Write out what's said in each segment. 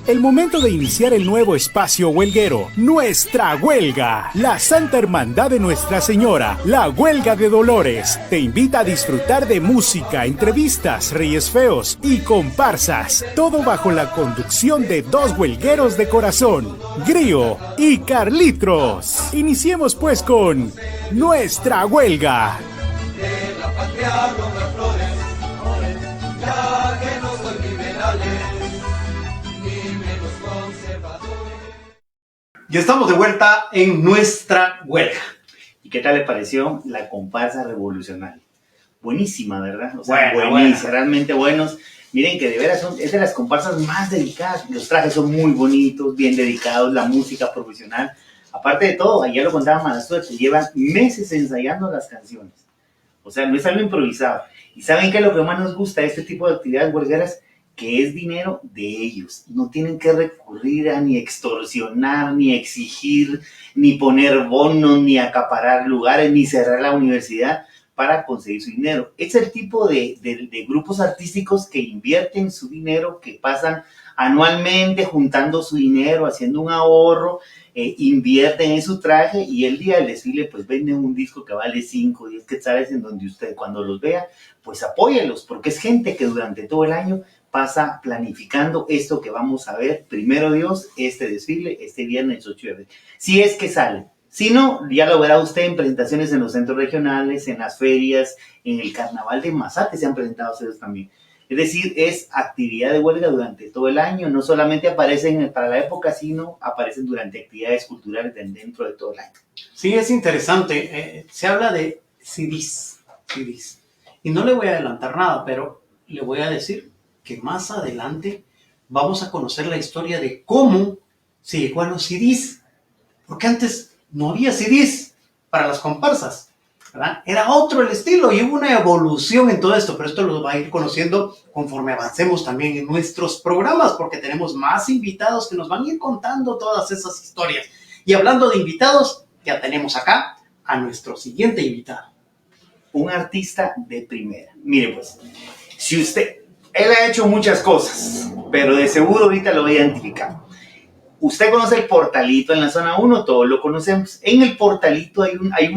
El momento de iniciar el nuevo espacio huelguero, Nuestra Huelga. La Santa Hermandad de Nuestra Señora, la Huelga de Dolores, te invita a disfrutar de música, entrevistas, reyes feos y comparsas. Todo bajo la conducción de dos huelgueros de corazón, Grío y Carlitos. Iniciemos pues con Nuestra Huelga. De la patria Roma Flores, ya que no soy liberales, ni menos conservadores. Ya estamos de vuelta en Nuestra Huelga. ¿Y qué tal le pareció la comparsa revolucionaria? Buenísima, ¿verdad? O sea, buenísima, buenísima, realmente buenos. Miren que de veras es de las comparsas más dedicadas. Los trajes son muy bonitos, bien dedicados, la música profesional. Aparte de todo, ayer lo contaba Manasuerte, llevan meses ensayando las canciones. O sea, no es algo improvisado. ¿Y saben qué es lo que más nos gusta de este tipo de actividades huelgueras? Que es dinero de ellos. No tienen que recurrir a ni extorsionar, ni exigir, ni poner bonos, ni acaparar lugares, ni cerrar la universidad para conseguir su dinero. Es el tipo de grupos artísticos que invierten su dinero, que pasan anualmente juntando su dinero, haciendo un ahorro, invierten en su traje y el día del desfile pues venden un disco que vale 5 o 10 quetzales, en donde usted cuando los vea pues apóyelos, porque es gente que durante todo el año pasa planificando esto que vamos a ver, primero Dios, este desfile, este viernes 8 de abril. Si es que sale. Si no, ya lo verá usted en presentaciones en los centros regionales, en las ferias, en el carnaval de Mazate se han presentado ustedes también. Es decir, es actividad de huelga durante todo el año, no solamente aparecen para la época, sino aparecen durante actividades culturales dentro de todo el año. Sí, es interesante. Se habla de CDs. Y no le voy a adelantar nada, pero le voy a decir que más adelante vamos a conocer la historia de cómo se llegó a los CDs. Porque antes no había CDs para las comparsas, ¿verdad? Era otro el estilo y hubo una evolución en todo esto, pero esto lo va a ir conociendo conforme avancemos también en nuestros programas, porque tenemos más invitados que nos van a ir contando todas esas historias. Y hablando de invitados, ya tenemos acá a nuestro siguiente invitado. Un artista de primera. Mire pues, él ha hecho muchas cosas, pero de seguro ahorita lo voy a identificar. Usted conoce el Portalito en la zona 1, todos lo conocemos. En el Portalito hay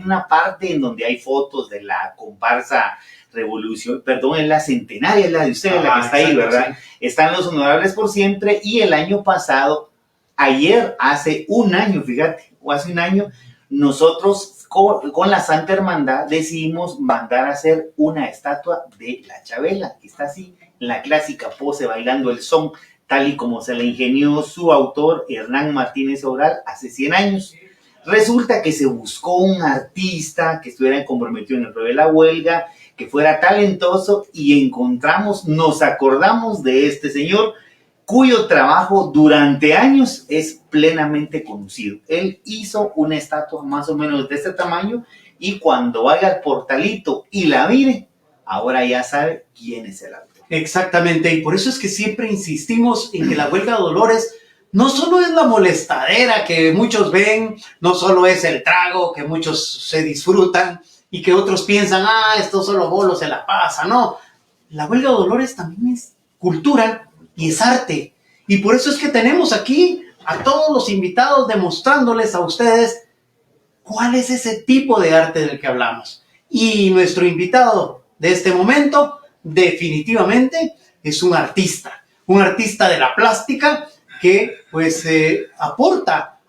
una parte en donde hay fotos de la comparsa Revolución, perdón, es la centenaria, es la de usted, la que está ahí, ¿verdad? Sí. Están los honorables por siempre y el año pasado, hace un año, nosotros con la Santa Hermandad decidimos mandar a hacer una estatua de la Chabela, que está así, en la clásica pose bailando el son, tal y como se le ingenió su autor, Hernán Martínez Obral, hace 100 años. Resulta que se buscó un artista que estuviera comprometido en el rollo de la huelga, que fuera talentoso, y nos acordamos de este señor, cuyo trabajo durante años es plenamente conocido. Él hizo una estatua más o menos de este tamaño, y cuando vaya al Portalito y la mire, ahora ya sabe quién es el autor. Exactamente, y por eso es que siempre insistimos en que la huelga de Dolores no solo es la molestadera que muchos ven, no solo es el trago que muchos se disfrutan y que otros piensan, esto solo bolo se la pasa. No, la huelga de Dolores también es cultura y es arte. Y por eso es que tenemos aquí a todos los invitados demostrándoles a ustedes cuál es ese tipo de arte del que hablamos. Y nuestro invitado de este momento definitivamente es un artista de la plástica que pues aporta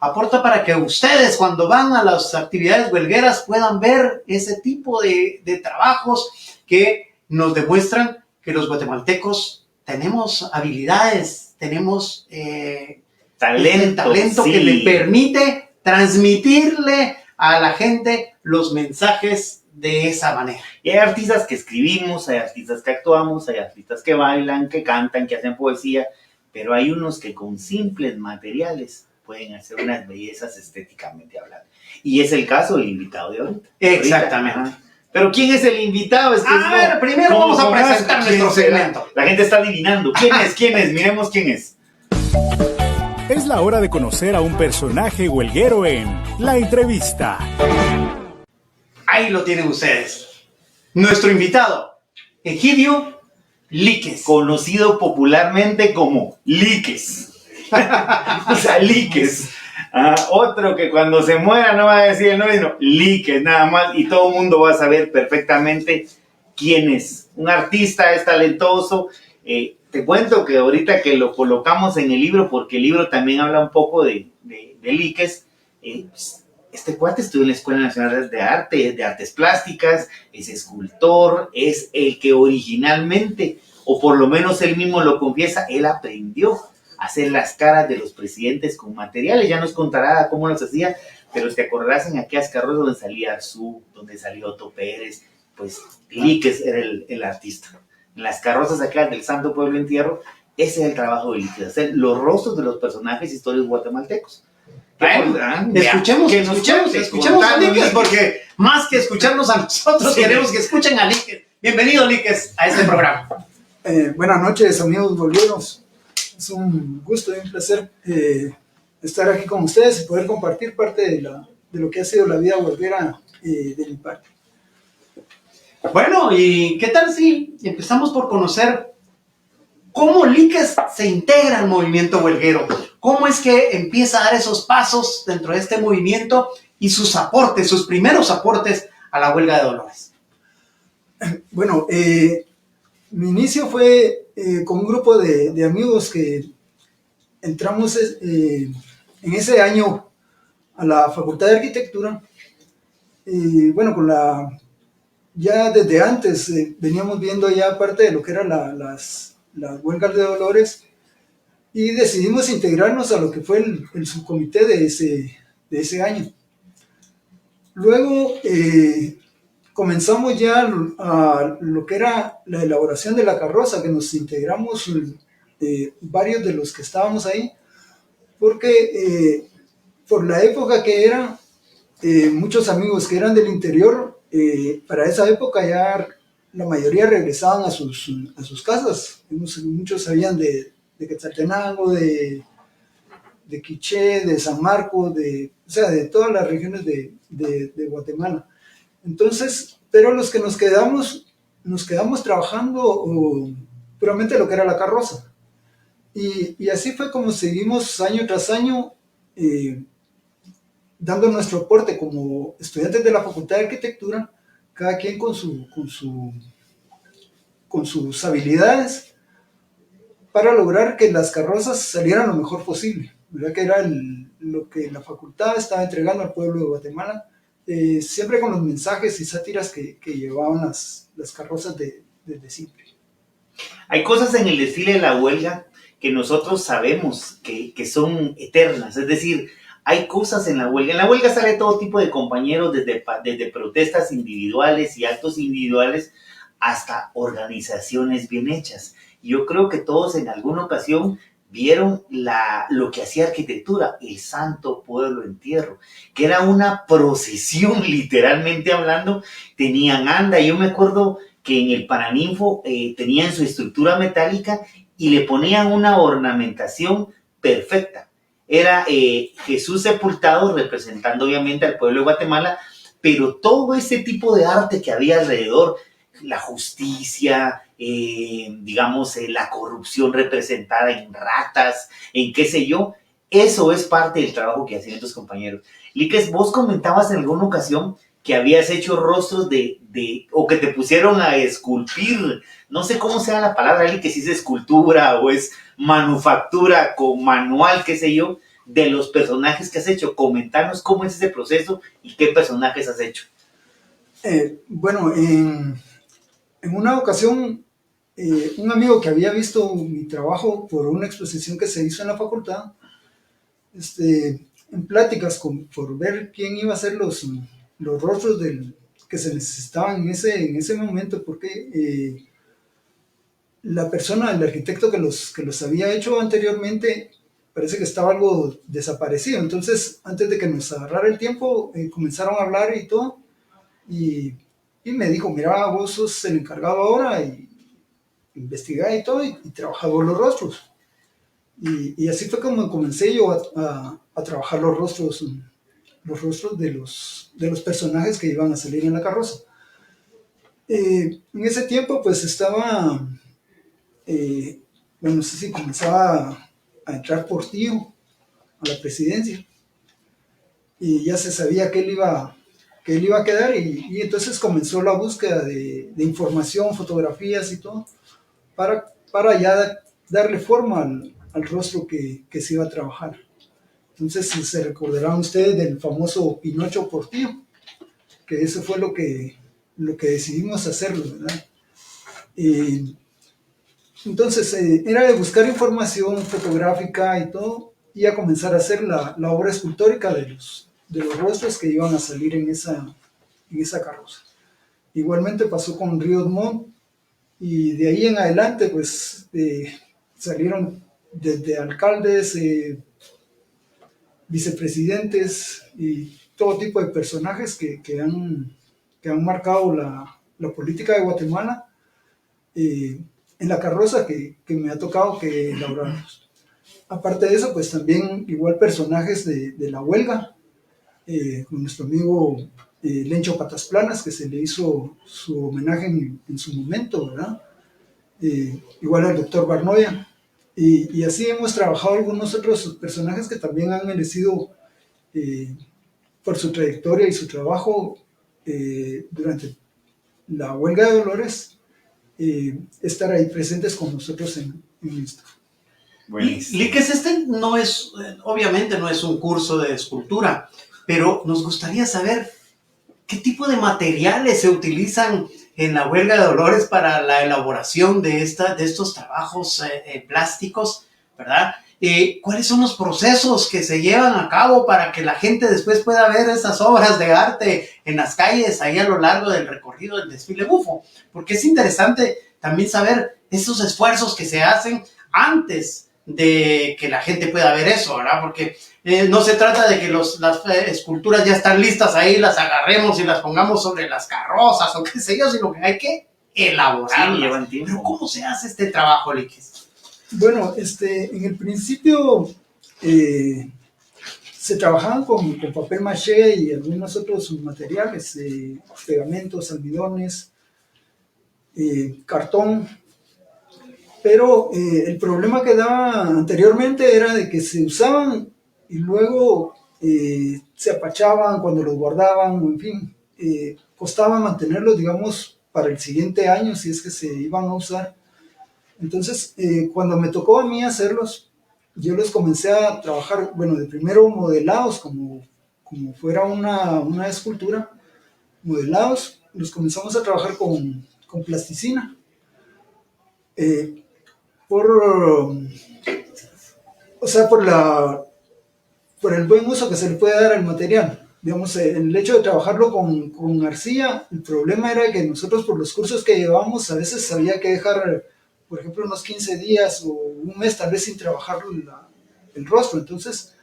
para que ustedes cuando van a las actividades huelgueras puedan ver ese tipo de trabajos que nos demuestran que los guatemaltecos tenemos habilidades, tenemos talento sí, que le permite transmitirle a la gente los mensajes de esa manera. Y hay artistas que escribimos, hay artistas que actuamos, hay artistas que bailan, que cantan, que hacen poesía, pero hay unos que con simples materiales pueden hacer unas bellezas estéticamente hablando. Y es el caso del invitado de ahorita. Exactamente. Ahorita. Pero ¿quién es el invitado? Primero vamos a presentar nuestro segmento. La gente está adivinando. ¿Quién es? Miremos quién es. Es la hora de conocer a un personaje huelguero en La Entrevista. Ahí lo tienen ustedes. Nuestro invitado, Egidio Líquez. Conocido popularmente como Líquez. O sea, Líquez. Otro que cuando se muera no va a decir el nombre, sino Líquez, nada más, y todo el mundo va a saber perfectamente quién es. Un artista, es talentoso. Te cuento que ahorita que lo colocamos en el libro, porque el libro también habla un poco de Líquez, pues, este cuate estudió en la Escuela Nacional de Arte, de Artes Plásticas, es escultor, es el que originalmente, o por lo menos él mismo lo confiesa, él aprendió a hacer las caras de los presidentes con materiales. Ya nos contará cómo los hacía, pero te acordarás en aquellas carrozas donde salía Arzú, donde salió Otto Pérez, pues Líquez era el artista. En las carrozas acá del Santo Pueblo Entierro, ese es el trabajo de Líquez, hacer los rostros de los personajes históricos guatemaltecos. Escuchemos a Líquez, porque más que escucharnos a nosotros, queremos que escuchen a Líquez. Bienvenido, Líquez, a este programa. Buenas noches, amigos bolieros. Es un gusto y un placer estar aquí con ustedes y poder compartir parte de lo que ha sido la vida bolera de mi parte. Bueno, ¿y qué tal si empezamos por conocer cómo Líquez se integra al movimiento huelguero? ¿Cómo es que empieza a dar esos pasos dentro de este movimiento y sus aportes, sus primeros aportes a la huelga de Dolores? Bueno, mi inicio fue con un grupo de amigos que entramos en ese año a la Facultad de Arquitectura. Y bueno, ya desde antes veníamos viendo ya parte de lo que eran las huelgas de Dolores, y decidimos integrarnos a lo que fue el subcomité de ese año. Luego comenzamos ya a lo que era la elaboración de la carroza, que nos integramos varios de los que estábamos ahí, porque por la época que era, muchos amigos que eran del interior, para esa época ya la mayoría regresaban a sus casas. Muchos sabían de Quetzaltenango, de Quiché, de San Marcos, o sea, de todas las regiones de Guatemala. Entonces, pero los que nos quedamos trabajando puramente lo que era la carroza. Y así fue como seguimos año tras año dando nuestro aporte como estudiantes de la Facultad de Arquitectura, cada quien con sus habilidades, para lograr que las carrozas salieran lo mejor posible, ¿verdad? Que era lo que la facultad estaba entregando al pueblo de Guatemala, siempre con los mensajes y sátiras que llevaban las carrozas desde siempre. Hay cosas en el desfile de la huelga que nosotros sabemos que son eternas, es decir, hay cosas en la huelga. En la huelga sale todo tipo de compañeros, desde protestas individuales y actos individuales hasta organizaciones bien hechas. Yo creo que todos en alguna ocasión vieron lo que hacía arquitectura, el Santo Pueblo Entierro, que era una procesión, literalmente hablando. Tenían anda, yo me acuerdo que en el Paraninfo tenían su estructura metálica y le ponían una ornamentación perfecta. Era Jesús sepultado, representando obviamente al pueblo de Guatemala, pero todo ese tipo de arte que había alrededor, la justicia, digamos, la corrupción representada en ratas, en qué sé yo, eso es parte del trabajo que hacían tus compañeros. Líquez, vos comentabas en alguna ocasión que habías hecho rostros o que te pusieron a esculpir, no sé cómo sea la palabra, Líquez, si es escultura o es manufactura con manual, qué sé yo, de los personajes que has hecho. Comentanos cómo es ese proceso y qué personajes has hecho. Bueno, en una ocasión, un amigo que había visto mi trabajo por una exposición que se hizo en la facultad, en pláticas por ver quién iba a hacer los rostros que se necesitaban en ese momento, porque la persona, el arquitecto que los había hecho anteriormente, parece que estaba algo desaparecido. Entonces, antes de que nos agarrara el tiempo, comenzaron a hablar y todo, y me dijo: mira, vos sos el encargado ahora, y investigá y todo, y trabajá vos los rostros. Y así fue como comencé yo a trabajar los rostros de los personajes que iban a salir en la carroza. En ese tiempo pues estaba bueno, no sé si comenzaba a entrar Portillo a la presidencia y ya se sabía que él iba a quedar y entonces comenzó la búsqueda de información, fotografías y todo para ya darle forma al rostro que se iba a trabajar. Entonces se recordarán ustedes del famoso Pinocho Portillo, que eso fue lo que decidimos hacerlo, ¿verdad? Entonces era de buscar información fotográfica y todo, y a comenzar a hacer la obra escultórica de los rostros que iban a salir en esa carroza. Igualmente pasó con Ríos Montt, y de ahí en adelante pues salieron desde alcaldes, vicepresidentes y todo tipo de personajes que han marcado la política de Guatemala en la carroza que me ha tocado que elaborarlos. Aparte de eso, pues también igual personajes de la huelga, con nuestro amigo Lencho Patas Planas, que se le hizo su homenaje en su momento, ¿verdad? Igual al doctor Barnoya. Y así hemos trabajado algunos otros personajes que también han merecido, por su trayectoria y su trabajo durante la huelga de Dolores, estar ahí presentes con nosotros en esto. Líquez, este no es, obviamente no es un curso de escultura, pero nos gustaría saber qué tipo de materiales se utilizan en la huelga de Dolores para la elaboración de estos trabajos plásticos, ¿verdad? ¿Cuáles son los procesos que se llevan a cabo para que la gente después pueda ver esas obras de arte en las calles, ahí a lo largo del recorrido del desfile bufo? Porque es interesante también saber esos esfuerzos que se hacen antes de que la gente pueda ver eso, ¿verdad? Porque no se trata de que las esculturas ya están listas ahí, las agarremos y las pongamos sobre las carrozas o qué sé yo, sino que hay que elaborarlas. Sí, llevan tiempo. Pero ¿cómo se hace este trabajo, Líquez? Bueno, en el principio se trabajaban con papel maché y algunos otros materiales, pegamentos, almidones, cartón, pero el problema que daba anteriormente era de que se usaban y luego se apachaban cuando los guardaban, en fin, costaba mantenerlos, digamos, para el siguiente año si es que se iban a usar. Entonces, cuando me tocó a mí hacerlos, yo los comencé a trabajar, bueno, de primero modelados, como fuera una escultura, modelados, los comenzamos a trabajar con plasticina. O sea, por el buen uso que se le puede dar al material. Digamos, el hecho de trabajarlo con arcilla, el problema era que nosotros por los cursos que llevábamos a veces había que dejar, por ejemplo, unos 15 días o un mes tal vez sin trabajar el rostro. Entonces,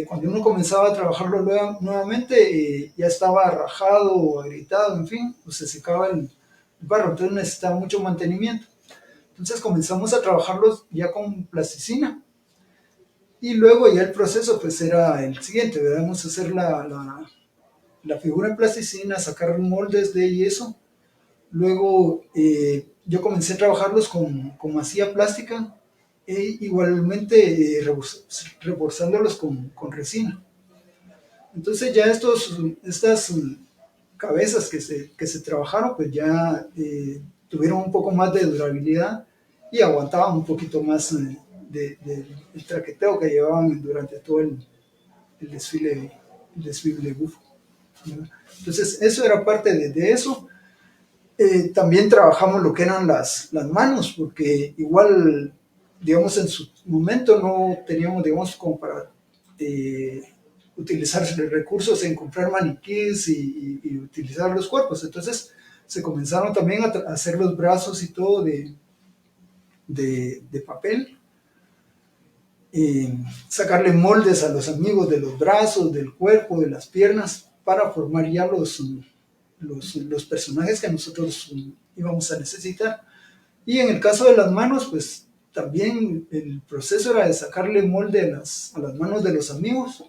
cuando uno comenzaba a trabajarlo nuevamente, ya estaba rajado o agrietado, en fin, pues se secaba el barro, entonces necesitaba mucho mantenimiento. Entonces comenzamos a trabajarlos ya con plasticina. Y luego ya el proceso pues era el siguiente, debemos hacer la figura en plasticina, sacar moldes de yeso. Luego yo comencé a trabajarlos con masilla plástica e igualmente reforzándolos con resina. Entonces ya estas cabezas que se trabajaron pues ya tuvieron un poco más de durabilidad y aguantaban un poquito más el traqueteo que llevaban durante todo el desfile de bufo. Entonces eso era parte de eso. También trabajamos lo que eran las manos, porque igual, digamos, en su momento no teníamos, digamos, como para utilizar recursos en comprar maniquíes y utilizar los cuerpos. Entonces se comenzaron también a hacer los brazos y todo de papel, sacarle moldes a los amigos de los brazos, del cuerpo, de las piernas, para formar ya los personajes que nosotros íbamos a necesitar. Y en el caso de las manos, pues también el proceso era de sacarle molde a las manos de los amigos,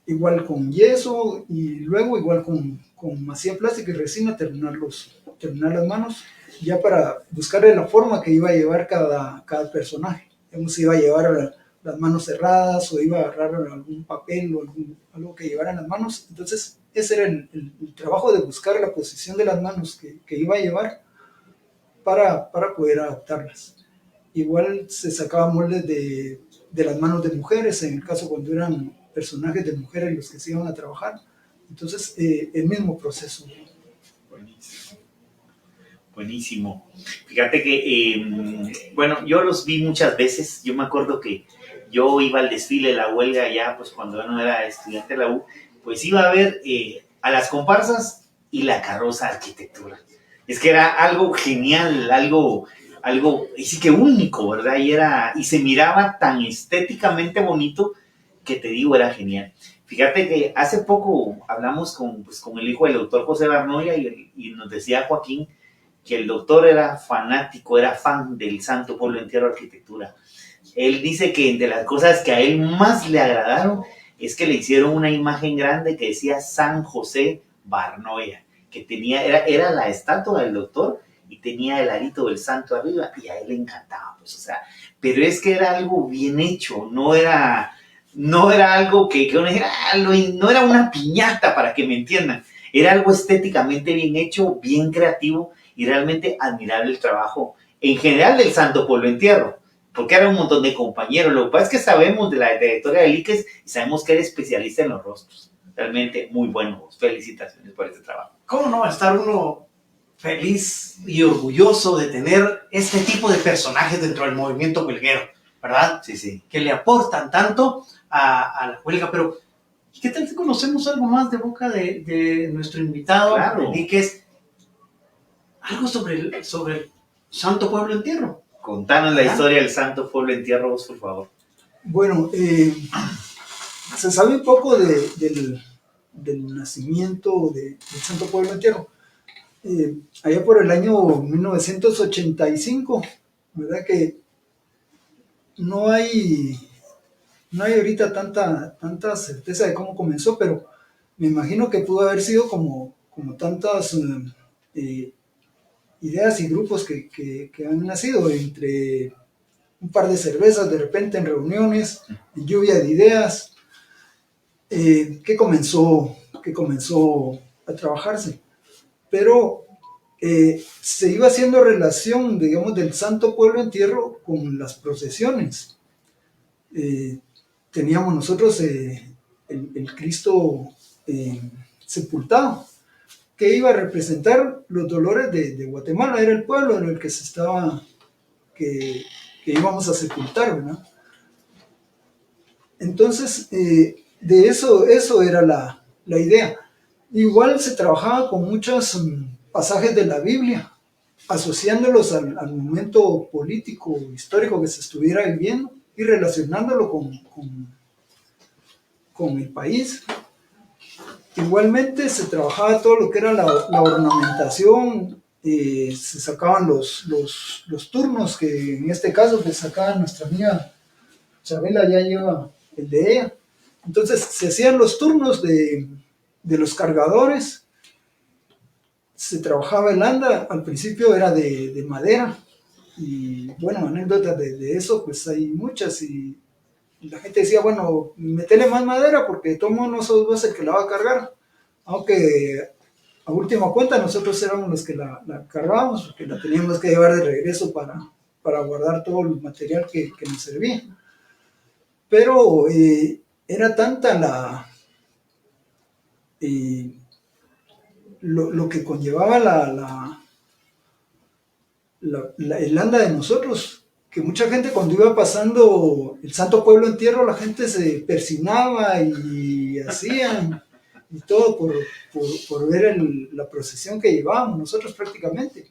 igual con yeso y luego igual con masilla plástica y resina terminar las manos. ya para buscarle la forma que iba a llevar cada personaje. Digamos, si iba a llevar las manos cerradas o iba a agarrar algún papel o algo que llevara en las manos. Entonces, ese era el trabajo de buscar la posición de las manos que iba a llevar para poder adaptarlas. Igual se sacaban moldes de las manos de mujeres, en el caso cuando eran personajes de mujeres los que se iban a trabajar. Entonces, el mismo proceso. Buenísimo. Buenísimo. Fíjate que, bueno, yo los vi muchas veces. Yo me acuerdo que yo iba al desfile de la huelga ya, pues cuando yo no era estudiante de la U, pues iba a ver a las comparsas y la carroza de arquitectura. Es que era algo genial, algo sí que único, ¿verdad? Y se miraba tan estéticamente bonito que te digo, era genial. Fíjate que hace poco hablamos con el hijo del doctor José Barnoya y nos decía Joaquín que el doctor era fanático, era fan del Santo Pueblo Entierro de Arquitectura. Él dice que entre las cosas que a él más le agradaron es que le hicieron una imagen grande que decía San José Barnoya, que era la estatua del doctor y tenía el arito del santo arriba y a él le encantaba, pues, o sea, pero es que era algo bien hecho, no era algo que uno dijera, no era una piñata, para que me entiendan, era algo estéticamente bien hecho, bien creativo y realmente admirable el trabajo en general del Santo Pueblo Entierro, porque era un montón de compañeros. Lo que pasa es que sabemos de la trayectoria de Líquez y sabemos que era especialista en los rostros. Realmente muy bueno. Felicitaciones por este trabajo. ¿Cómo no va a estar uno feliz y orgulloso de tener este tipo de personajes dentro del movimiento huelguero, ¿verdad? Sí, sí. Que le aportan tanto a la huelga. Pero, ¿qué tal si conocemos algo más de boca de nuestro invitado, Claro. Líquez? Algo sobre el Santo Pueblo Entierro. Contanos la historia del Santo Pueblo Entierro, vos, por favor. Bueno, se sabe un poco del nacimiento del Santo Pueblo Entierro. Allá por el año 1985, ¿verdad? Que no hay ahorita tanta certeza de cómo comenzó, pero me imagino que pudo haber sido como tantas ideas y grupos que han nacido entre un par de cervezas de repente en reuniones, en lluvia de ideas, que comenzó a trabajarse. Pero se iba haciendo relación, digamos, del Santo Pueblo Entierro con las procesiones. Teníamos nosotros el Cristo sepultado, que iba a representar los dolores de Guatemala. Era el pueblo en el que que íbamos a sepultar, ¿verdad? Entonces, de eso era la idea. Igual se trabajaba con muchos pasajes de la Biblia, asociándolos al momento político, histórico que se estuviera viviendo y relacionándolo con el país. Igualmente se trabajaba todo lo que era la ornamentación, se sacaban los turnos, que en este caso pues sacaba nuestra amiga Chabela, ya lleva el de ella. Entonces se hacían los turnos de los cargadores, se trabajaba el anda, al principio era de madera, y bueno, anécdotas de eso pues hay muchas, y la gente decía, bueno, metele más madera porque de todo modo no sos vos el que la va a cargar, aunque a última cuenta nosotros éramos los que la cargábamos, porque la teníamos que llevar de regreso para guardar todo el material que nos servía. Pero era tanta lo que conllevaba el anda de nosotros, que mucha gente cuando iba pasando el Santo Pueblo Entierro, la gente se persignaba y hacían y todo por ver la procesión que llevábamos nosotros prácticamente.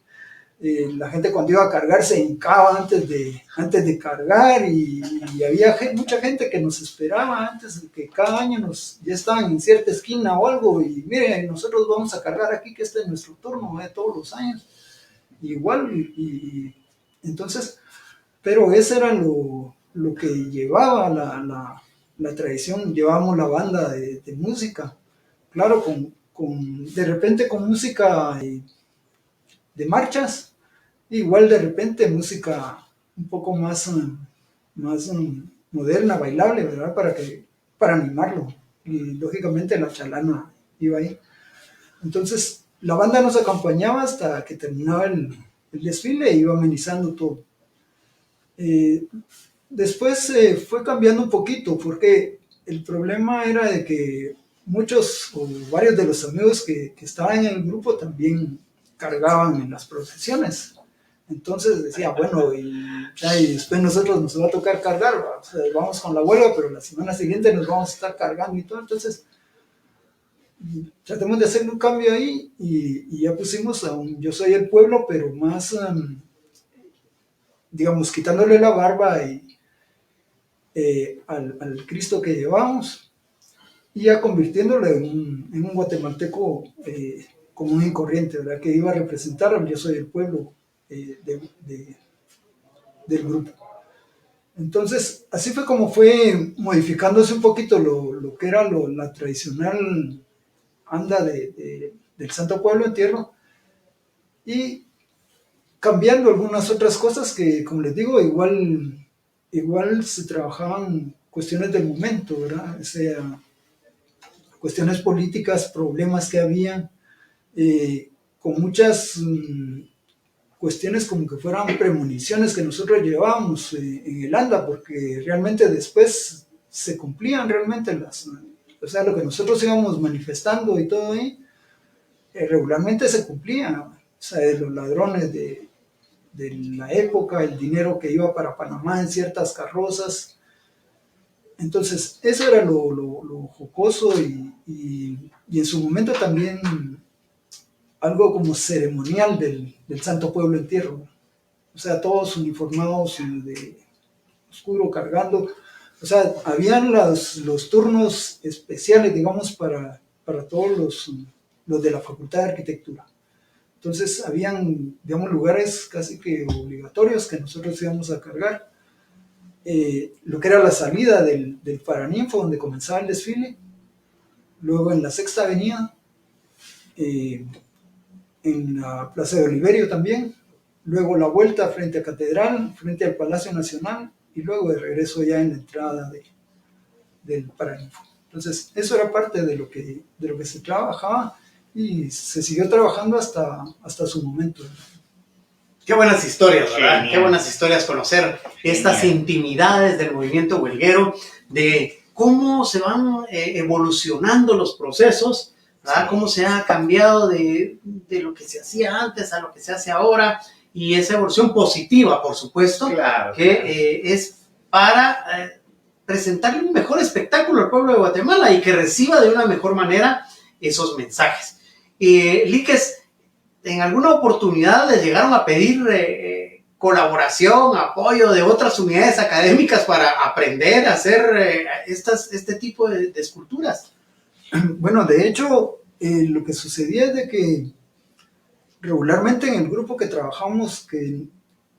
La gente cuando iba a cargar se hincaba antes de cargar, y había mucha gente que nos esperaba antes, de que cada año ya estaban en cierta esquina o algo, y miren, nosotros vamos a cargar aquí, que este es nuestro turno de todos los años. Igual, y entonces, pero eso era lo que llevaba la tradición. Llevábamos la banda de música, claro, de repente con música de marchas, Igual de repente música un poco más moderna, bailable, ¿verdad? Para animarlo. Y lógicamente la chalana iba ahí. Entonces la banda nos acompañaba hasta que terminaba el desfile e iba amenizando todo. Eh, Después fue cambiando un poquito porque el problema era de que muchos o varios de los amigos que estaban en el grupo también cargaban en las procesiones. Entonces decía, bueno, y después nosotros nos va a tocar cargar, ¿va? O sea, vamos con la huelga, pero la semana siguiente nos vamos a estar cargando y todo. Entonces tratemos de hacer un cambio ahí y ya pusimos a un Yo Soy el Pueblo, pero más, digamos, quitándole la barba al Cristo que llevamos y ya convirtiéndolo en un guatemalteco común y corriente, ¿verdad? Que iba a representar al Yo Soy el Pueblo del grupo. Entonces, así fue como fue modificándose un poquito lo que era la tradicional anda del Santo Pueblo Entierro y cambiando algunas otras cosas que, como les digo, igual se trabajaban cuestiones del momento, ¿verdad? O sea, cuestiones políticas, problemas que había, con muchas cuestiones como que fueran premoniciones que nosotros llevábamos en el ANDA, porque realmente después se cumplían realmente o sea, lo que nosotros íbamos manifestando y todo ahí, regularmente se cumplía, o sea, de los ladrones de la época, el dinero que iba para Panamá en ciertas carrozas. Entonces, eso era lo jocoso y en su momento también algo como ceremonial del Santo Pueblo Entierro. O sea, todos uniformados de oscuro, cargando. O sea, habían los turnos especiales, digamos, para todos los de la Facultad de Arquitectura. Entonces, habían, digamos, lugares casi que obligatorios que nosotros íbamos a cargar. Lo que era la salida del Paraninfo, donde comenzaba el desfile. Luego en la Sexta Avenida, en la Plaza de Oliverio también, luego la vuelta frente a Catedral, frente al Palacio Nacional, y luego de regreso ya en la entrada del Paraninfo. Entonces, eso era parte de lo que se trabajaba y se siguió trabajando hasta su momento. Qué buenas historias, ¿verdad? Genial. Qué buenas historias conocer estas intimidades del movimiento huelguero, de cómo se van evolucionando los procesos, ¿verdad? Sí. Cómo se ha cambiado de lo que se hacía antes a lo que se hace ahora, y esa evolución positiva, por supuesto, Claro, que claro. Es para presentarle un mejor espectáculo al pueblo de Guatemala y que reciba de una mejor manera esos mensajes. Líquez, ¿en alguna oportunidad les llegaron a pedir colaboración, apoyo de otras unidades académicas para aprender a hacer este tipo de esculturas? Bueno, de hecho, lo que sucedía es de que regularmente en el grupo que trabajamos, que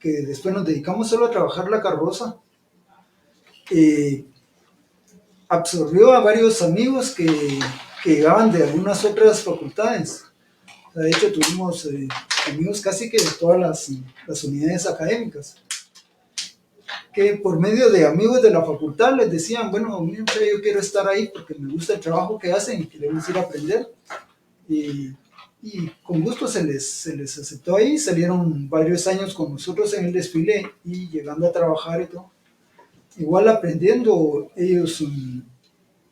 después nos dedicamos solo a trabajar la carroza, absorbió a varios amigos que llegaban de algunas otras facultades. O sea, de hecho, tuvimos amigos casi que de todas las unidades académicas, que por medio de amigos de la facultad les decían, bueno, miren, yo quiero estar ahí porque me gusta el trabajo que hacen y queremos ir a aprender. Y con gusto se les aceptó ahí, salieron varios años con nosotros en el desfile y llegando a trabajar y todo. Igual aprendiendo ellos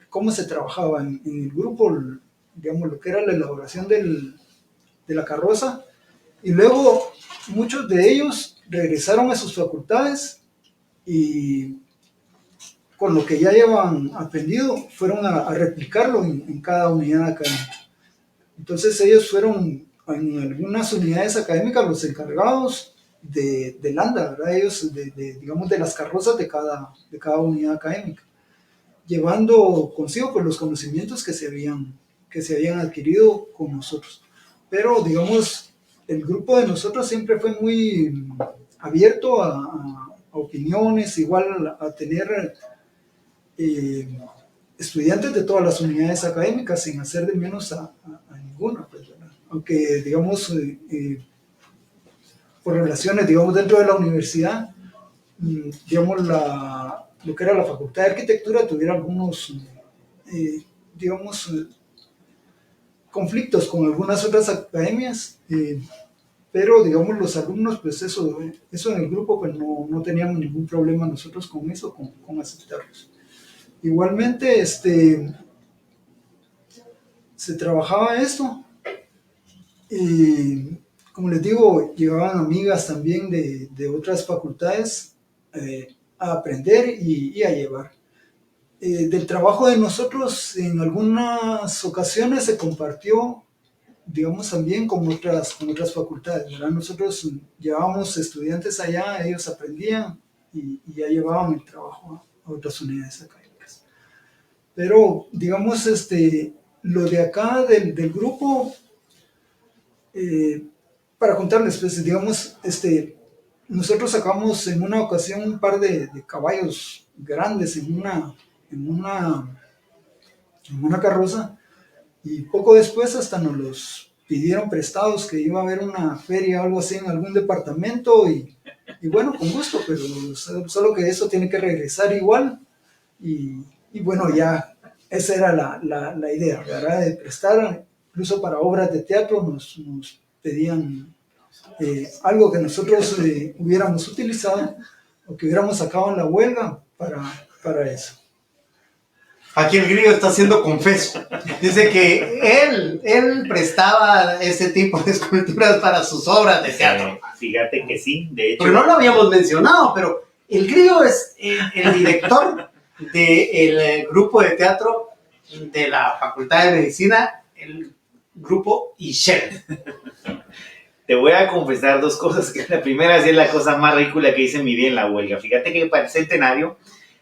cómo se trabajaba en el grupo, digamos, lo que era la elaboración de la carroza. Y luego muchos de ellos regresaron a sus facultades y con lo que ya llevan aprendido fueron a replicarlo en cada unidad académica. Entonces ellos fueron en algunas unidades académicas los encargados del ANDA, ¿verdad? Ellos digamos de las carrozas de cada unidad académica, llevando consigo pues, los conocimientos que se habían adquirido con nosotros. Pero digamos, el grupo de nosotros siempre fue muy abierto a opiniones, igual a tener estudiantes de todas las unidades académicas sin hacer de menos a ninguna, pues, ¿verdad? Aunque digamos por relaciones, digamos, dentro de la universidad, digamos, lo que era la Facultad de Arquitectura tuviera algunos, digamos, conflictos con algunas otras academias, pero digamos los alumnos, pues eso en el grupo pues no teníamos ningún problema nosotros con eso, con aceptarlos. Igualmente, se trabajaba esto y como les digo, llegaban amigas también de otras facultades a aprender y a llevar. Del trabajo de nosotros en algunas ocasiones se compartió, digamos, también con otras facultades, ¿verdad? Nosotros llevábamos estudiantes allá, ellos aprendían y ya llevaban el trabajo a otras unidades académicas. Pero, digamos, lo de acá del grupo, para contarles, pues, digamos, nosotros sacamos en una ocasión un par de caballos grandes en una carroza, y poco después hasta nos los pidieron prestados, que iba a haber una feria o algo así en algún departamento, y bueno, con gusto, pero solo que eso tiene que regresar igual, y bueno, ya esa era la idea, ¿verdad? De prestar, incluso para obras de teatro nos pedían algo que nosotros hubiéramos utilizado o que hubiéramos sacado en la huelga para eso. Aquí el grillo está siendo confeso. Dice que él prestaba ese tipo de esculturas para sus obras de teatro. Fíjate que sí, de hecho. Porque no lo habíamos mencionado, pero el grillo es el director del grupo de teatro de la Facultad de Medicina, el grupo Ishel. Te voy a confesar dos cosas. Que la primera sí es la cosa más ridícula que hice en mi vida en la huelga. Fíjate que para el centenario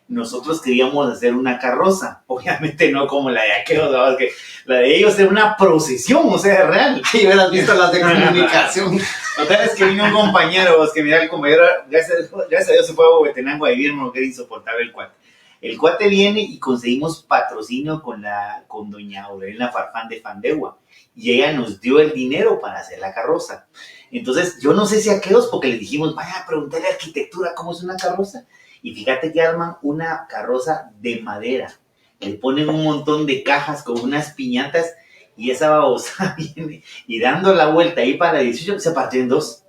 nosotros queríamos hacer una carroza. Obviamente no como la de aquellos, ¿no? Que la de ellos era una procesión, o sea, real. Y hubieras visto las de comunicación. Otra vez que vino un compañero, vos, que mira, el compañero, gracias a Dios se fue a Huehuetenango a vivir, no, que era insoportable el cuate. El cuate viene y conseguimos patrocinio con doña Aurelina Farfán de Fandegua. Y ella nos dio el dinero para hacer la carroza. Entonces, yo no sé si aquellos, porque les dijimos, vaya a preguntarle a arquitectura cómo es una carroza. Y fíjate que arman una carroza de madera. Le ponen un montón de cajas con unas piñatas y esa babosa viene y dando la vuelta ahí para el 18 se partió en dos.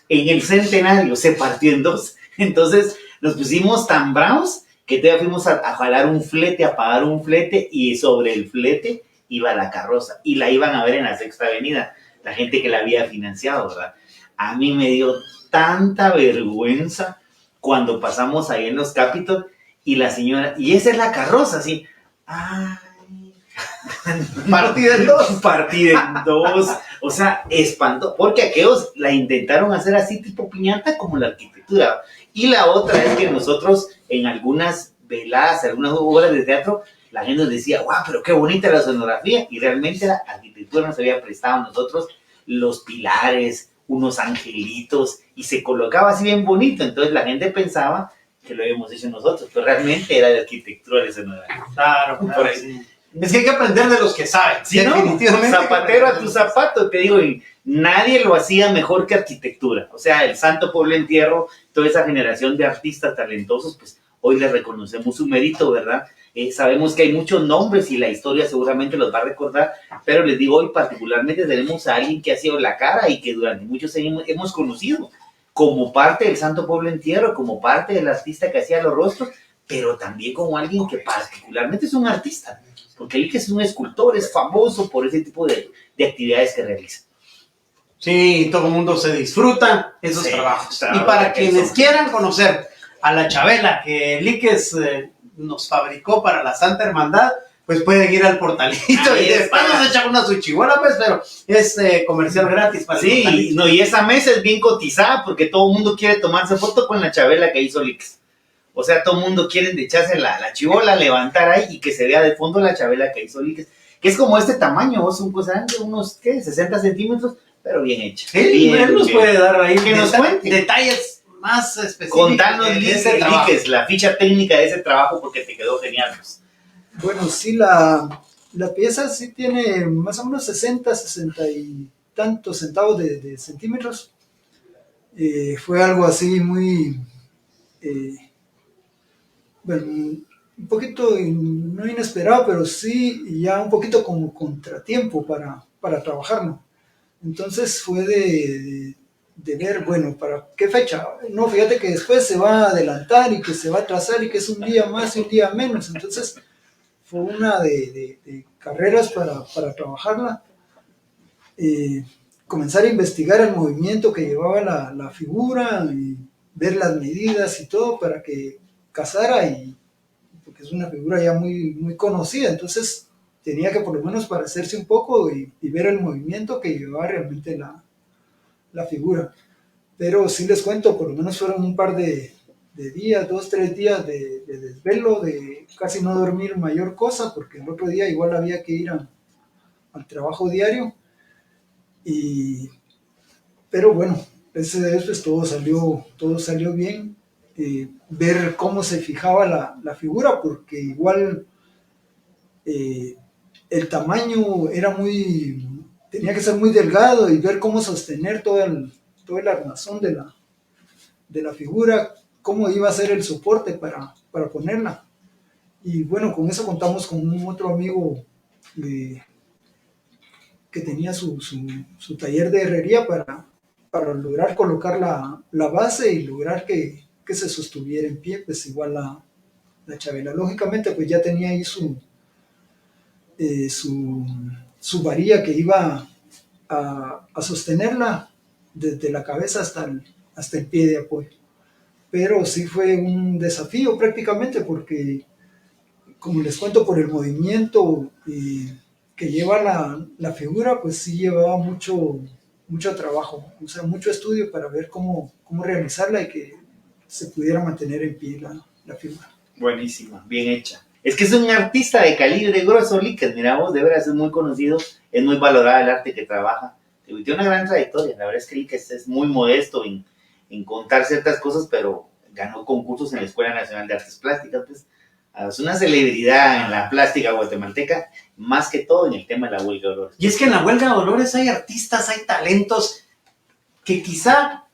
En el centenario se partió en dos. Entonces, nos pusimos tan bravos que todavía fuimos a jalar un flete, a pagar un flete, y sobre el flete iba la carroza, y la iban a ver en la Sexta Avenida, la gente que la había financiado, ¿verdad? A mí me dio tanta vergüenza cuando pasamos ahí en los Capitol, y la señora, y esa es la carroza, así, ay, Partida en dos. Partida en dos, o sea, espantó, porque aquellos la intentaron hacer así tipo piñata como la arquitectura. Y la otra es que nosotros en algunas veladas, algunas obras de teatro, la gente nos decía, guau, pero qué bonita la sonografía, y realmente la arquitectura nos había prestado a nosotros los pilares, unos angelitos, y se colocaba así bien bonito, entonces la gente pensaba que lo habíamos hecho nosotros, pero realmente era de arquitectura de escenografía. Claro, por ahí. Sí. Es que hay que aprender de los que saben. Sí, definitivamente. ¿No? Zapatero a tu zapato, te digo, y nadie lo hacía mejor que arquitectura. O sea, el Santo Pueblo Entierro, toda esa generación de artistas talentosos, pues hoy les reconocemos su mérito, ¿verdad? Sabemos que hay muchos nombres y la historia seguramente los va a recordar, pero les digo, hoy particularmente tenemos a alguien que ha sido la cara y que durante muchos años hemos conocido como parte del Santo Pueblo Entierro, como parte del artista que hacía los rostros, pero también como alguien que particularmente es un artista, porque él que es un escultor, es famoso por ese tipo de actividades que realiza. Sí, todo el mundo se disfruta esos trabajos. Y para quienes quieran conocer a la Chabela que Líquez nos fabricó para la Santa Hermandad, pues pueden ir al portalito y después nos echan una suchihuela, pues, pero es comercial gratis para sí, no, y esa mesa es bien cotizada porque todo el mundo quiere tomarse foto con la Chabela que hizo Líquez. O sea, todo el mundo quiere echarse la chibola, levantar ahí y que se vea de fondo la Chabela que hizo Líquez, que es como este tamaño, son pues, unos, ¿qué? 60 centímetros, pero bien hecha. Él nos puede dar ahí que nos cuente detalles más específicos. Contanos, Líquez, la ficha técnica de ese trabajo porque te quedó genial. Pues. Bueno, sí, la pieza sí tiene más o menos 60 y tantos centavos de centímetros. Fue algo así muy, eh, bueno, un poquito no inesperado, pero sí ya un poquito como contratiempo para trabajarlo. Entonces fue de ver, bueno, ¿para qué fecha? No, fíjate que después se va a adelantar y que se va a atrasar y que es un día más y un día menos. Entonces fue una de carreras para trabajarla. Comenzar a investigar el movimiento que llevaba la figura y ver las medidas y todo para que casara, y porque es una figura ya muy conocida, entonces tenía que por lo menos parecerse un poco y ver el movimiento que llevaba realmente la figura. Pero sí les cuento, por lo menos fueron un par de días, 2, 3 días de desvelo, de casi no dormir mayor cosa, porque el otro día igual había que ir al trabajo diario. Pero bueno, ese de eso todo salió bien. Ver cómo se fijaba la figura, porque igual eh, el tamaño tenía que ser muy delgado, y ver cómo sostener todo el armazón de la figura, cómo iba a ser el soporte para ponerla. Y bueno, con eso contamos con un otro amigo eh, que tenía su taller de herrería para lograr colocar la base y lograr que se sostuviera en pie. Pues igual la Chabela, lógicamente, pues ya tenía ahí su varilla que iba a sostenerla desde la cabeza hasta el pie de apoyo. Pero sí fue un desafío prácticamente, porque, como les cuento, por el movimiento que lleva la figura, pues sí llevaba mucho trabajo, o sea, mucho estudio para ver cómo realizarla y que se pudiera mantener en pie la figura. Buenísima, bien hecha. Es que es un artista de calibre grueso, Líquez, mira vos, de veras es muy conocido, es muy valorado el arte que trabaja. Tiene una gran trayectoria, la verdad es que Líquez es muy modesto en contar ciertas cosas, pero ganó concursos en la Escuela Nacional de Artes Plásticas, pues es una celebridad en la plástica guatemalteca, más que todo en el tema de la huelga de Dolores. Y es que en la huelga de Dolores hay artistas, hay talentos que quizá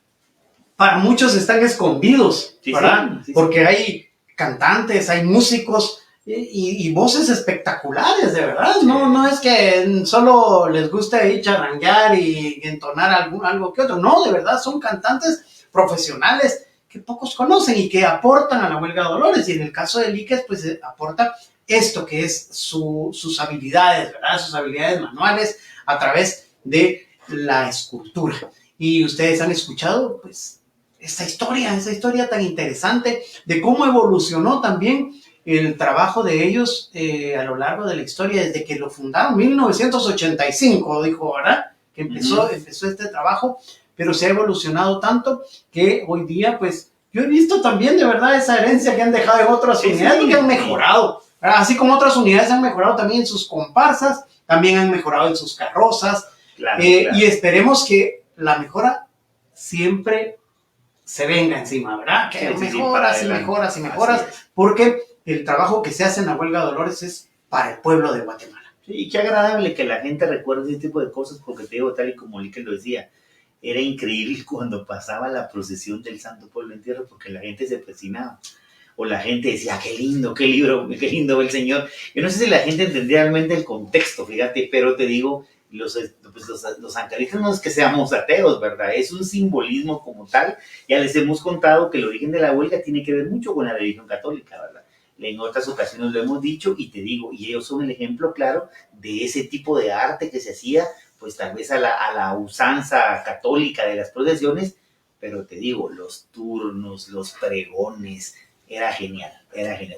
para muchos están escondidos, Sí, ¿verdad? sí. Porque hay cantantes, hay músicos y voces espectaculares, de verdad. Sí. No es que solo les guste ahí charanguear y entonar algo que otro. No, de verdad, son cantantes profesionales que pocos conocen y que aportan a la huelga de Dolores. Y en el caso de Líquez, pues aporta esto que es sus habilidades, ¿verdad? Sus habilidades manuales a través de la escultura. Y ustedes han escuchado, pues, esa historia tan interesante de cómo evolucionó también el trabajo de ellos a lo largo de la historia, desde que lo fundaron, 1985, dijo, ¿verdad? Que empezó este trabajo, pero se ha evolucionado tanto que hoy día, pues, yo he visto también de verdad esa herencia que han dejado en otras unidades, que han mejorado, ¿verdad? Así como otras unidades han mejorado también en sus comparsas, también han mejorado en sus carrozas, claro. Y esperemos que la mejora siempre se venga encima, ¿verdad? Que mejoras, porque el trabajo que se hace en la huelga de Dolores es para el pueblo de Guatemala. Sí, y qué agradable que la gente recuerde ese tipo de cosas, porque te digo, tal y como Líquez lo decía, era increíble cuando pasaba la procesión del Santo Pueblo en Tierra, porque la gente se persinaba, o la gente decía, qué lindo, qué lindo el Señor. Yo no sé si la gente entendía realmente el contexto, fíjate, pero te digo, los sancaristas no es que seamos ateos, ¿verdad? Es un simbolismo como tal. Ya les hemos contado que el origen de la huelga tiene que ver mucho con la religión católica, ¿verdad? En otras ocasiones lo hemos dicho y te digo, y ellos son el ejemplo claro de ese tipo de arte que se hacía, pues tal vez a la usanza católica de las procesiones, pero te digo, los turnos, los pregones, era genial.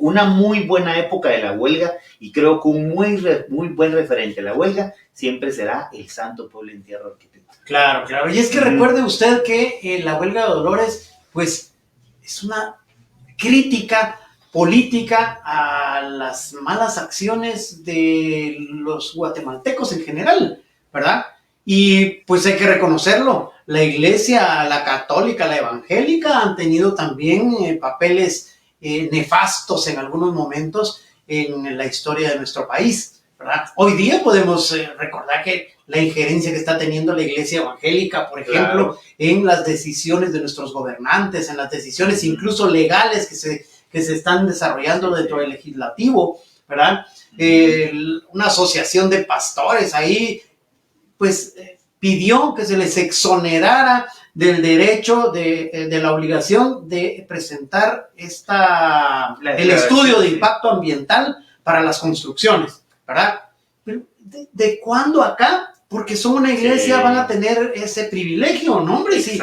Una muy buena época de la huelga, y creo que un muy buen referente de la huelga siempre será el Santo Pueblo en Tierra, arquitecto. Claro. Y es que recuerde usted que la huelga de Dolores, pues, es una crítica política a las malas acciones de los guatemaltecos en general, ¿verdad? Y pues hay que reconocerlo, la iglesia, la católica, la evangélica han tenido también papeles nefastos en algunos momentos en la historia de nuestro país, ¿verdad? Hoy día podemos recordar que la injerencia que está teniendo la iglesia evangélica, por ejemplo, Claro. en las decisiones de nuestros gobernantes, en las decisiones incluso legales que se están desarrollando dentro del legislativo, ¿verdad? Una asociación de pastores ahí, pues, pidió que se les exonerara del derecho, de la obligación de presentar el estudio de impacto ambiental para las construcciones, ¿verdad? Pero, ¿de cuándo acá? Porque son una iglesia, Sí. van a tener ese privilegio, ¿no, hombre? Si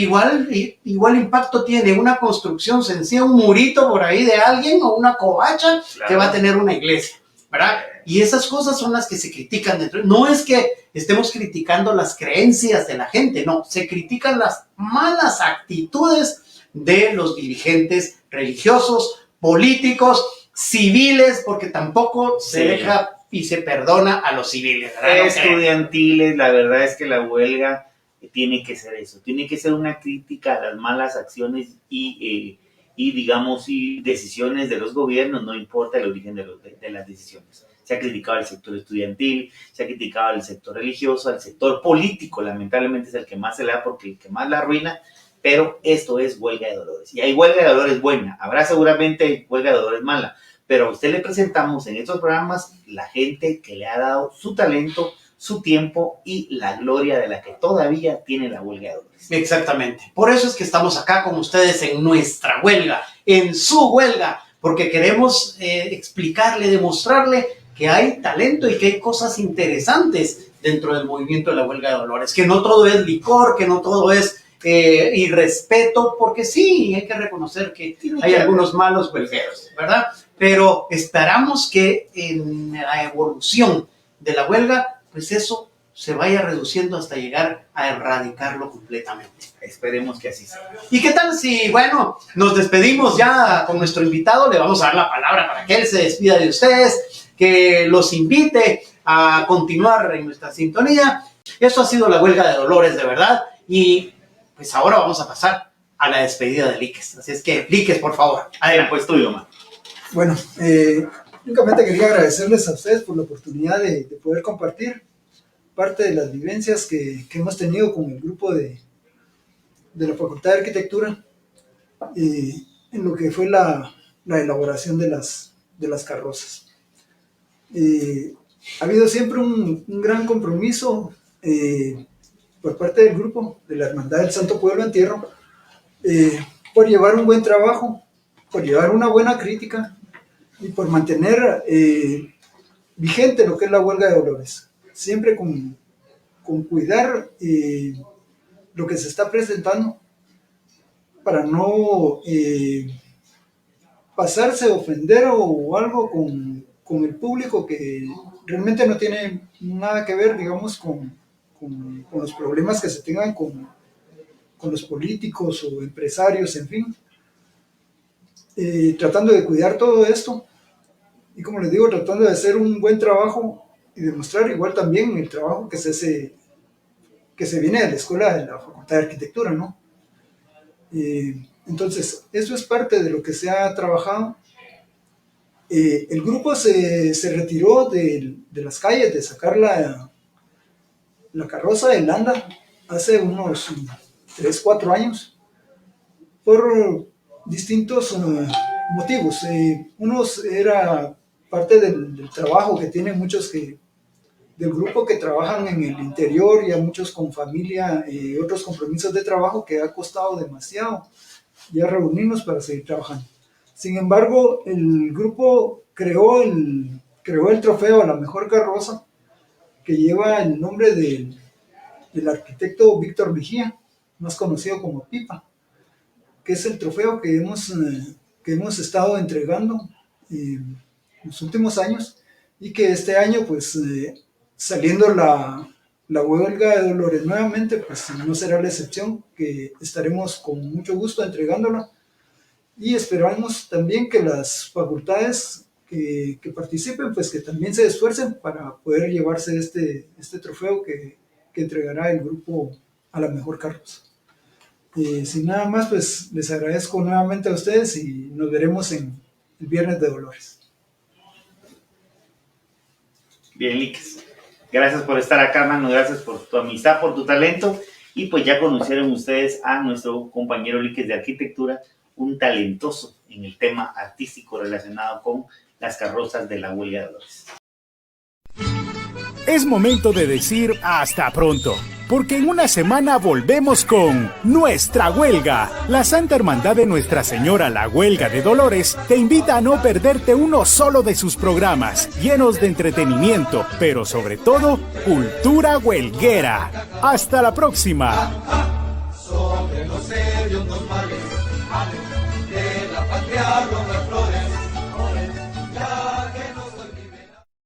igual impacto tiene una construcción sencilla, un murito por ahí de alguien o una covacha, Claro. que va a tener una iglesia, ¿verdad? Y esas cosas son las que se critican dentro. No es que estemos criticando las creencias de la gente, no, se critican las malas actitudes de los dirigentes religiosos, políticos, civiles, porque tampoco se Sí. deja y se perdona a los civiles, ¿verdad? Estudiantiles, la verdad es que la huelga tiene que ser eso, tiene que ser una crítica a las malas acciones y digamos, y decisiones de los gobiernos, no importa el origen de las decisiones. Se ha criticado al sector estudiantil, se ha criticado al sector religioso, al sector político, lamentablemente es el que más se le da porque el que más la arruina, pero esto es huelga de dolores. Y hay huelga de dolores buena, habrá seguramente huelga de dolores mala, pero a usted le presentamos en estos programas la gente que le ha dado su talento, su tiempo y la gloria de la que todavía tiene la huelga de dolores. Exactamente. Por eso es que estamos acá con ustedes en nuestra huelga, en su huelga, porque queremos explicarle, demostrarle que hay talento y que hay cosas interesantes dentro del movimiento de la huelga de dolores, que no todo es licor, que no todo es irrespeto, porque sí, hay que reconocer que hay algunos malos huelgueros, ¿verdad? Pero esperamos que en la evolución de la huelga, pues eso se vaya reduciendo hasta llegar a erradicarlo completamente. Esperemos que así sea. ¿Y qué tal si, bueno, nos despedimos ya con nuestro invitado? Le vamos a dar la palabra para que él se despida de ustedes, que los invite a continuar en nuestra sintonía. Eso ha sido la huelga de dolores, de verdad. Y pues ahora vamos a pasar a la despedida de Líquez. Así es que, Líquez, por favor, adelante. Pues tuyo, man. Bueno, únicamente quería agradecerles a ustedes por la oportunidad de poder compartir parte de las vivencias que hemos tenido con el grupo de la Facultad de Arquitectura en lo que fue la elaboración de las carrozas. Ha habido siempre un gran compromiso por parte del grupo de la Hermandad del Santo Pueblo Entierro por llevar un buen trabajo, por llevar una buena crítica y por mantener vigente lo que es la huelga de dolores. Siempre con cuidar lo que se está presentando para no pasarse, ofender o algo con el público que realmente no tiene nada que ver, digamos, con los problemas que se tengan con los políticos o empresarios, en fin. Tratando de cuidar todo esto y, como les digo, tratando de hacer un buen trabajo y demostrar igual también el trabajo que se viene de la escuela de la Facultad de Arquitectura, ¿no? Entonces, eso es parte de lo que se ha trabajado. El grupo se retiró de las calles, de sacar la carroza de Landa hace unos 3, 4 años, por distintos motivos. Unos era parte del trabajo que tienen muchos del grupo que trabajan en el interior, y a muchos con familia y otros compromisos de trabajo que ha costado demasiado ya reunirnos para seguir trabajando. Sin embargo, el grupo creó el trofeo a la mejor carroza, que lleva el nombre del arquitecto Víctor Vigía, más conocido como Pipa, que es el trofeo que hemos estado entregando en los últimos años, y que este año, pues, saliendo la huelga de dolores nuevamente, pues no será la excepción, que estaremos con mucho gusto entregándola, y esperamos también que las facultades que participen, pues que también se esfuercen para poder llevarse este trofeo que entregará el grupo a la mejor carroza. Sin nada más, pues les agradezco nuevamente a ustedes y nos veremos en el Viernes de Dolores. Bien, Liques. Gracias por estar acá, mano. Gracias por tu amistad, por tu talento. Y pues ya conocieron ustedes a nuestro compañero Liques de Arquitectura, un talentoso en el tema artístico relacionado con las carrozas de la Huelga de Dolores. Es momento de decir hasta pronto, porque en una semana volvemos con Nuestra Huelga. La Santa Hermandad de Nuestra Señora la Huelga de Dolores te invita a no perderte uno solo de sus programas, llenos de entretenimiento, pero sobre todo, cultura huelguera. ¡Hasta la próxima! Sobre los serios normales,